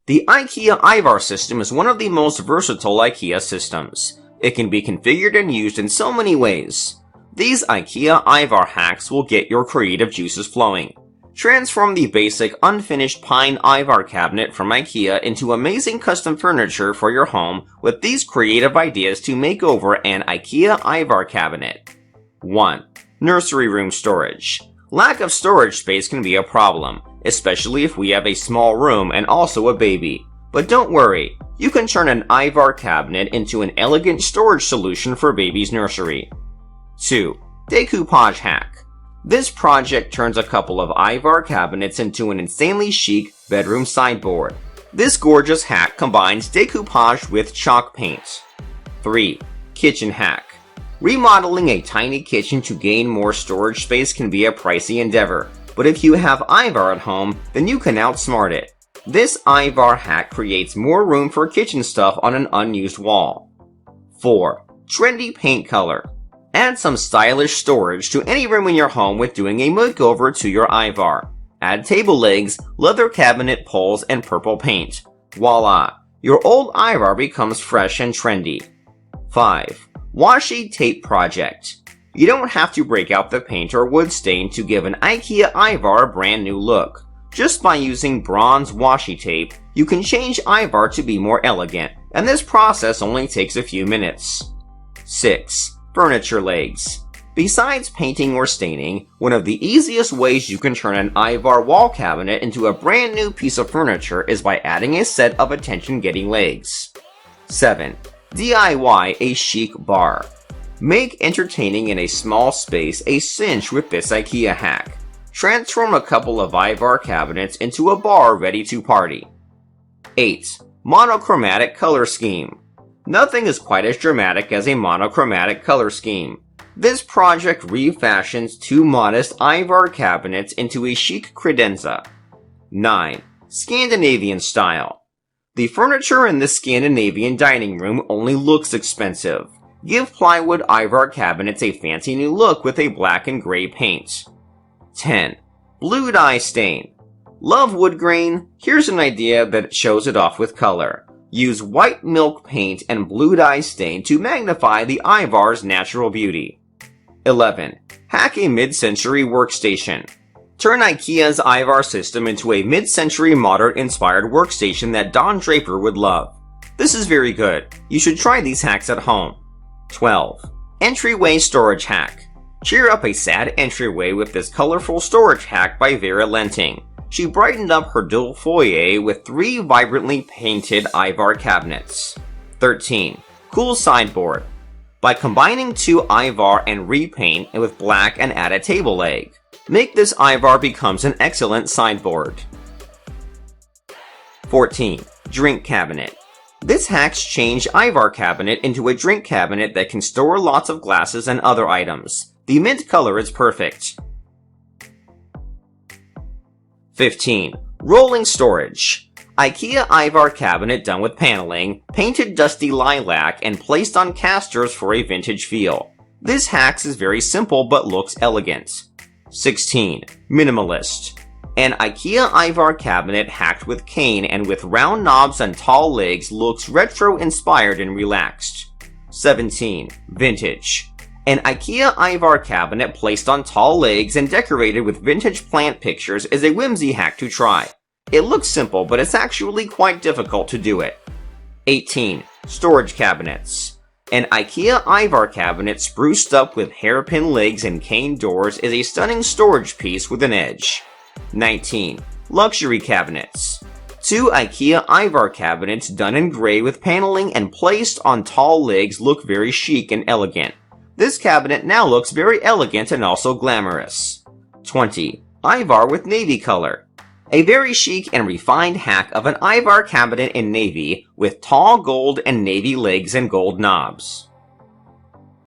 The Ikea Ivar system is one of the most versatile Ikea systems. It can be configured and used in so many ways. These Ikea Ivar hacks will get your creative juices flowing. Transform the basic unfinished pine Ivar cabinet from Ikea into amazing custom furniture for your home with these creative ideas to make over an Ikea Ivar cabinet. 1. Nursery room storage. Lack of storage space can be a problem, especially if we have a small room and also a baby. But don't worry, you can turn an Ivar cabinet into an elegant storage solution for baby's nursery. 2. Decoupage hack. This project turns a couple of Ivar cabinets into an insanely chic bedroom sideboard. This gorgeous hack combines decoupage with chalk paint. 3. Kitchen hack. Remodeling a tiny kitchen to gain more storage space can be a pricey endeavor, but if you have Ivar at home, then you can outsmart it. This Ivar hack creates more room for kitchen stuff on an unused wall. 4. Trendy paint color. Add some stylish storage to any room in your home with doing a makeover to your Ivar. Add table legs, leather cabinet poles, and purple paint. Voila! Your old Ivar becomes fresh and trendy. 5. Washi tape project. You don't have to break out the paint or wood stain to give an Ikea Ivar a brand new look. Just by using bronze washi tape, you can change Ivar to be more elegant, and this process only takes a few minutes. 6. Furniture legs. Besides painting or staining, one of the easiest ways you can turn an Ivar wall cabinet into a brand new piece of furniture is by adding a set of attention-getting legs. 7. DIY a chic bar. Make entertaining in a small space a cinch with this Ikea hack. Transform a couple of Ivar cabinets into a bar ready to party. 8. Monochromatic color scheme. Nothing is quite as dramatic as a monochromatic color scheme. This project refashions two modest Ivar cabinets into a chic credenza. 9. Scandinavian style. The furniture in this Scandinavian dining room only looks expensive. Give plywood Ivar cabinets a fancy new look with a black and gray paint. 10. Blue dye stain. Love wood grain? Here's an idea that shows it off with color. Use white milk paint and blue dye stain to magnify the Ivar's natural beauty. 11. Hack a mid-century workstation. Turn Ikea's Ivar system into a mid-century modern-inspired workstation that Don Draper would love. This is very good. You should try these hacks at home. 12. Entryway storage hack. Cheer up a sad entryway with this colorful storage hack by Vera Lenting. She brightened up her dual foyer with 3 vibrantly painted Ivar cabinets. 13. Cool sideboard. By combining 2 Ivar and repaint with black and add a table leg. Make this Ivar becomes an excellent sideboard. 14. Drink cabinet. This hack's changed Ivar cabinet into a drink cabinet that can store lots of glasses and other items. The mint color is perfect. 15. Rolling storage. Ikea Ivar cabinet done with paneling, painted dusty lilac, and placed on casters for a vintage feel. This hack is very simple but looks elegant. 16. Minimalist. An Ikea Ivar cabinet hacked with cane and with round knobs and tall legs looks retro-inspired and relaxed. 17. Vintage. An Ikea Ivar cabinet placed on tall legs and decorated with vintage plant pictures is a whimsy hack to try. It looks simple, but it's actually quite difficult to do it. 18. Storage cabinets. An Ikea Ivar cabinet spruced up with hairpin legs and cane doors is a stunning storage piece with an edge. 19. Luxury cabinets. 2 Ikea Ivar cabinets done in gray with paneling and placed on tall legs look very chic and elegant. This cabinet now looks very elegant and also glamorous. 20. Ivar with navy color. A very chic and refined hack of an Ivar cabinet in navy with tall gold and navy legs and gold knobs.